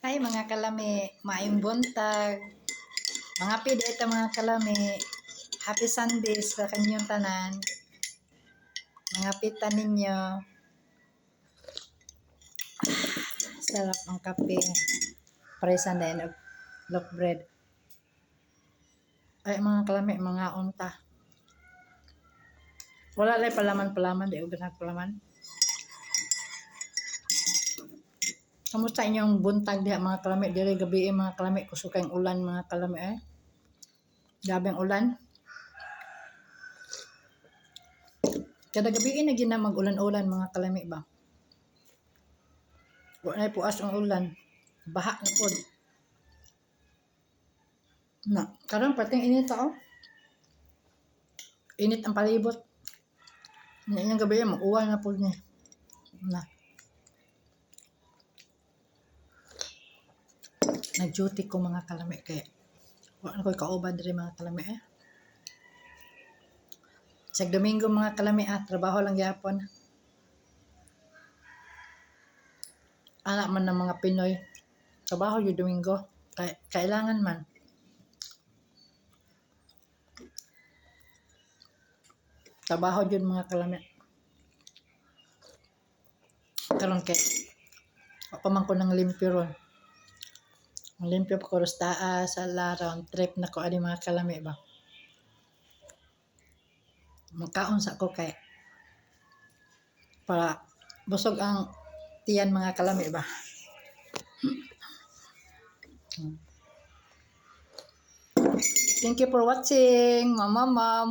Hi mga kalami, maayong buntag. Mga pideta mga kalami, happy Sunday sa kanyang tanan. Mga pita ninyo. Sarap ang kape. Paresan din og loaf bread. Ay mga kalami, mga unta. Wala lay palaman, di og palaman. Kamusta inyong buntag diha mga kalami? Diri gabi mga kalami, kusog kayong ulan mga kalami eh. Grabe ang ulan. Kada gabi na gina mag-ulan-ulan mga kalami ba. Wala puas ang ulan. Baha na pod. Na, karong pating init oh. Init ang palibot. Inyong gabi mag-uwan na pod ni. Na. Nag-duty ko mga kalami kaya wala ko'y kauban diri mga kalami eh. Sa Domingo mga kalami trabaho lang gyapon. Anak man ng mga Pinoy. Trabaho yung Domingo. Kailangan man. Trabaho yun mga kalami. Karon kay ako man ko ng limpyo ron. Ang limpyo pa ko taas sa round trip na ko ani mga kalami ba. Makaon sa ko kay para busog ang tiyan mga kalami ba. Thank you for watching, mama.